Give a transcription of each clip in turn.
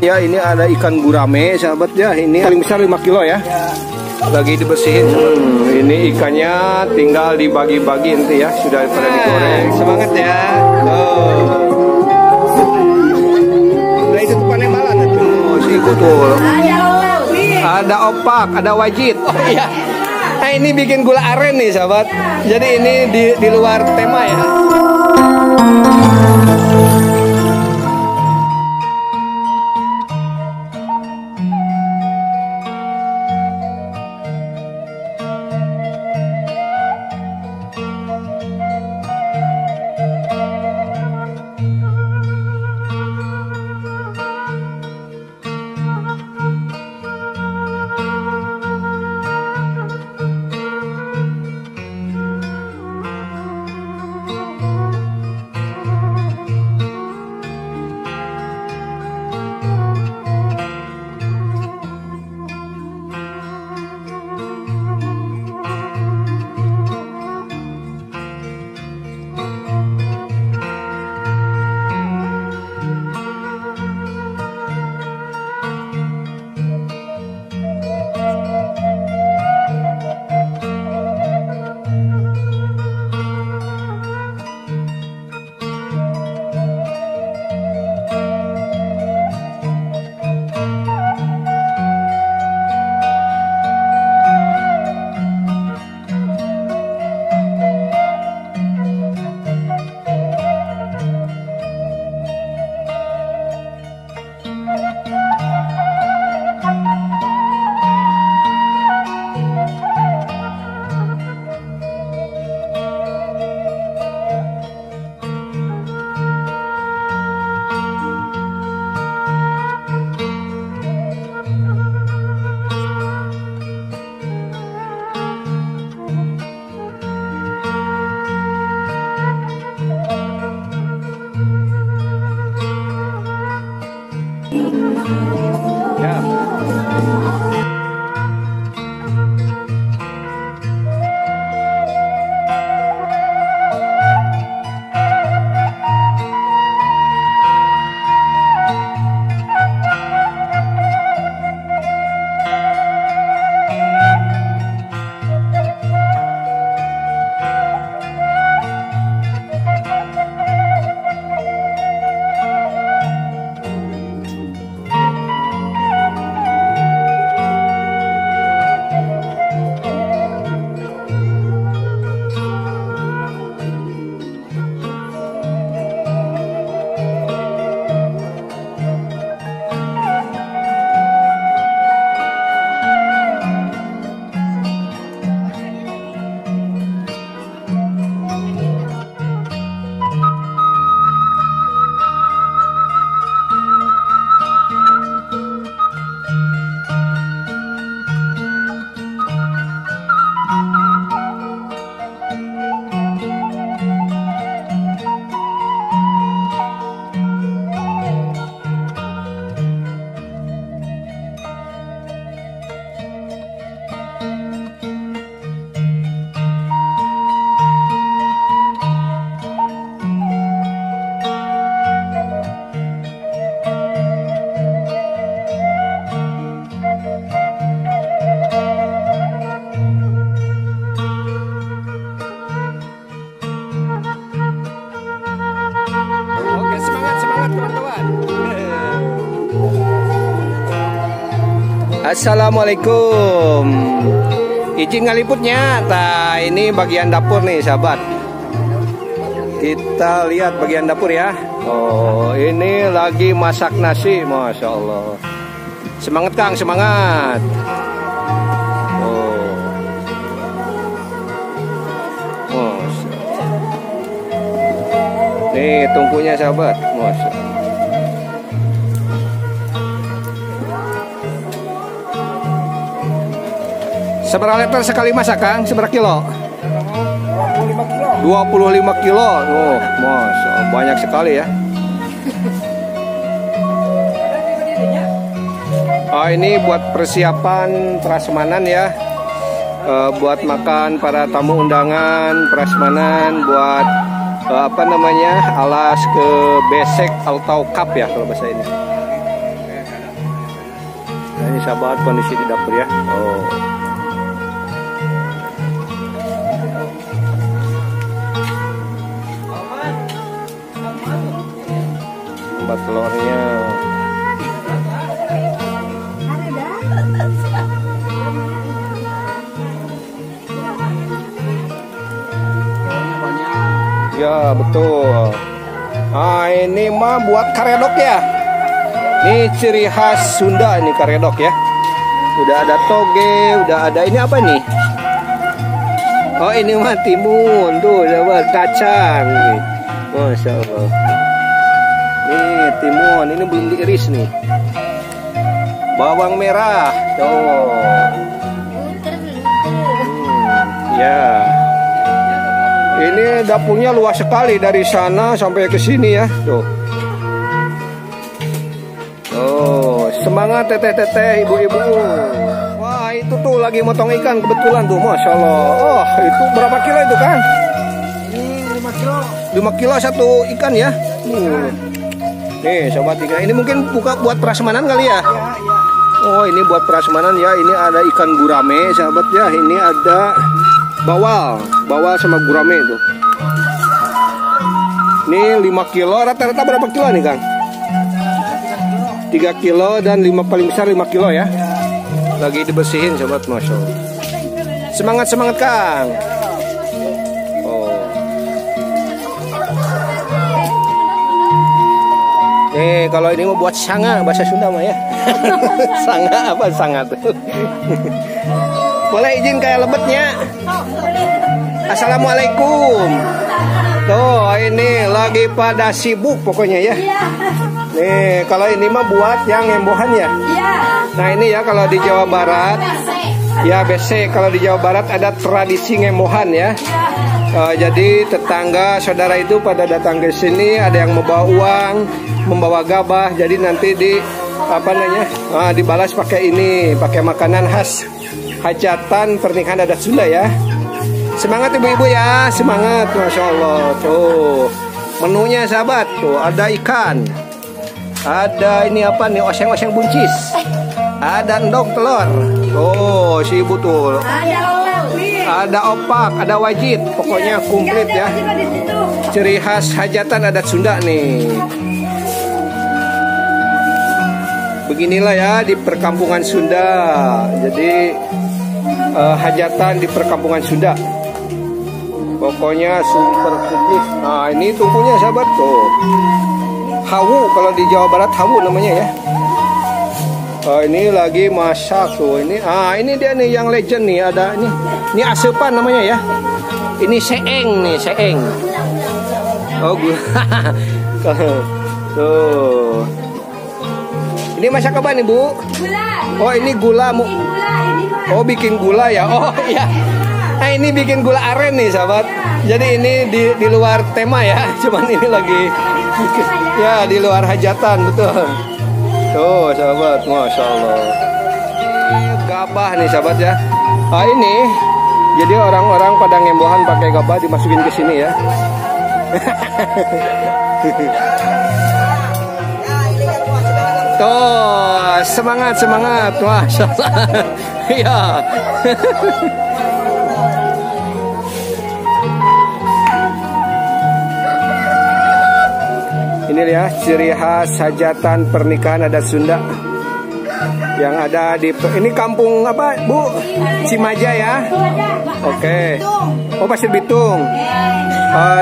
Ya, ini ada ikan gurame sahabat ya. Ini paling besar 5 kilo ya. Lagi dibersihin. Ini ikannya tinggal dibagi-bagi nanti ya. Sudah pada digoreng. Semangat ya. Nah itu tuh panen malan tuh. Si tuh. Ada opak, ada wajit. Oh iya. Nah ini bikin gula aren nih sahabat. Jadi ini di luar tema ya. Assalamualaikum. Izin ngaliputnya. Nah ini bagian dapur nih sahabat. Kita lihat bagian dapur ya. Oh ini lagi masak nasi. Masya Allah. Semangat Kang, semangat. Oh. Nih tungkunya sahabat. Masya Allah. Seberapa liter sekali masak Kang? Seberapa kilo? 25 kilo. 25 kilo. Oh, Masya Allah, banyak sekali ya. Oh, ini buat persiapan prasmanan ya. Buat makan para tamu undangan, prasmanan, buat apa namanya? Alas ke besek atau cup ya kalau bahasa ini. ini sahabat kondisi di dapur ya. Oh. Tempat telurnya. Ya betul. Nah ini mah buat karedok ya. Ini ciri khas Sunda ini karedok ya. Udah ada toge, udah ada ini apa nih? Oh ini mah timun tuh, sahabat kacang nih. Masya Allah. Nih timun, ini belum diiris nih. Bawang merah, tuh. Ya. Ini dapurnya luas sekali dari sana sampai ke sini ya, tuh. Oh, semangat teteh-teteh, ibu-ibu. Wah, itu tuh lagi motong ikan kebetulan tuh, Masya Allah. Oh, itu berapa kilo itu kan? Ini 5 kilo. 5 kilo satu ikan ya. Nih, sobat ikan. Ini mungkin buat prasmanan kali ya? Ya, ya. Oh, ini buat prasmanan ya. Ini ada ikan gurame, sahabat ya. Ini ada bawal sama gurame itu. Ini 5 kilo, rata-rata berapa kilo nih Kang? 3 kilo dan paling besar 5 kilo ya. Lagi dibersihin sobat, Masya Allah. Semangat Kang. Oh. Nih kalau ini mau buat sanga bahasa Sunda mah ya. Sanga apa sanga tuh? Boleh izin kayak lebetnya. Assalamualaikum. Tuh ini lagi pada sibuk pokoknya ya. Nih kalau ini mah buat yang embohan ya. Nah ini ya kalau di Jawa Barat. Ya BC kalau di Jawa Barat ada tradisi ngembohan ya. Jadi tetangga saudara itu pada datang ke sini, ada yang membawa uang, membawa gabah. Jadi nanti dibalas pakai ini, pakai makanan khas hajatan pernikahan adat Sunda ya. Semangat ibu-ibu ya, semangat, Masya Allah. Tuh menunya sahabat, tuh ada ikan, ada ini apa nih, oseng-oseng buncis, ada endog telur. Oh si ibu tuh. Ada opak, ada wajit, pokoknya komplit ya. Ciri khas hajatan adat Sunda nih. Beginilah ya di perkampungan Sunda. Jadi hajatan di perkampungan Sunda. Pokoknya super komplit. Nah ini tungkunya sahabat tuh. Hawu kalau di Jawa Barat hawu namanya ya. Ini lagi masak tuh. Ini dia nih yang legend nih, ada ini. Ini asepan namanya ya. Ini seeng nih, seeng. Oh gula. Tuh. Ini masak apa nih, Bu? Gula. Oh, ini gula. Oh, bikin gula ya. Oh, iya. Nah, ini bikin gula aren nih, sahabat. Jadi ini di luar tema ya. Cuman ini lagi ya di luar hajatan, betul. Tuh sahabat, Masya Allah. Gabah nih sahabat ya. Ini jadi orang-orang pada ngembohan pakai gabah dimasukin ke sini ya. Tuh semangat, Masya Allah. Ya. Ini ya ciri khas hajatan pernikahan adat Sunda yang ada di ini kampung apa Bu? Cimaja ya. Oke. Oh Pasir Bitung.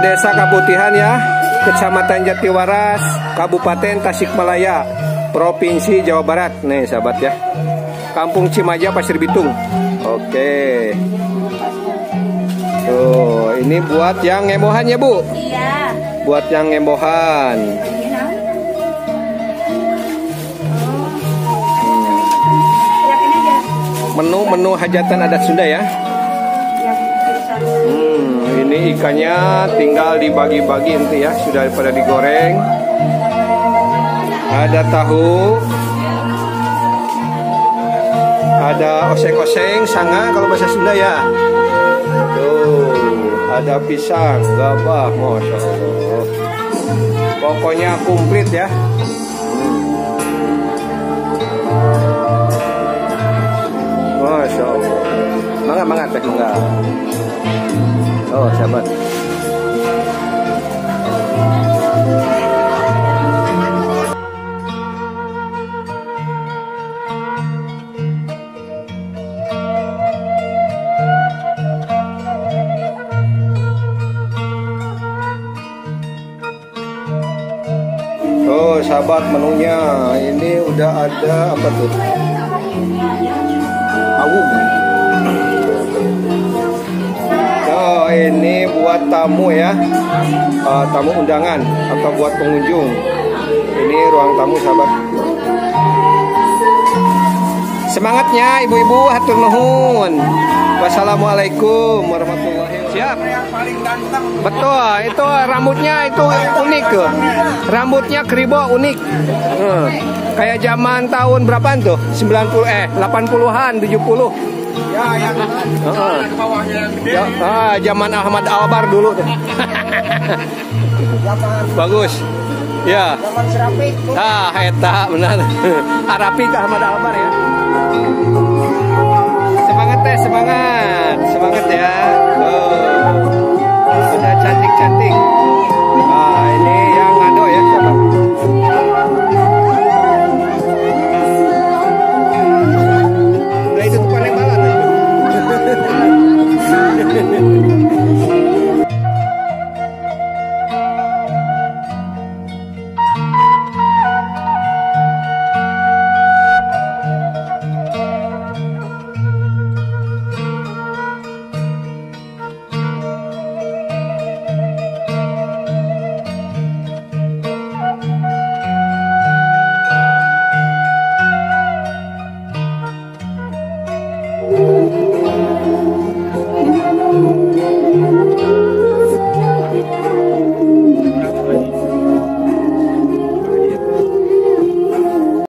Desa Kaputihan ya, Kecamatan Jatiwaras, Kabupaten Tasikmalaya, Provinsi Jawa Barat. Nih sahabat ya. Kampung Cimaja Pasir Bitung. Oke. Tuh, ini buat yang ngembohan ya Bu? Iya. Buat yang ngembohan. Menu hajatan adat Sunda ya. Ini ikannya tinggal dibagi-bagi nanti ya, sudah pada digoreng. Ada tahu, ada oseng-oseng, sanga kalau bahasa Sunda ya. Tuh, ada pisang, gabah, Masya Allah. Pokoknya komplit ya. Enggak. Oh, sahabat. Oh, sahabat, menunya ini udah ada apa tuh? Awuk. Oh, ini buat tamu ya, tamu undangan atau buat pengunjung. Ini ruang tamu, sahabat. Semangatnya ibu-ibu, hatur nuhun. Wassalamualaikum warahmatullahi wabarakatuh. Siap. Betul, itu rambutnya itu unik tuh. Rambutnya kribo unik. Kayak zaman tahun berapaan tuh? 80-an, 70. Ya, yang bawahnya yang gede. Ya, zaman Ahmad Albar dulu tuh. Bagus. Ya. Zaman Serapik. Eta benar. Arapi ke Ahmad Albar ya.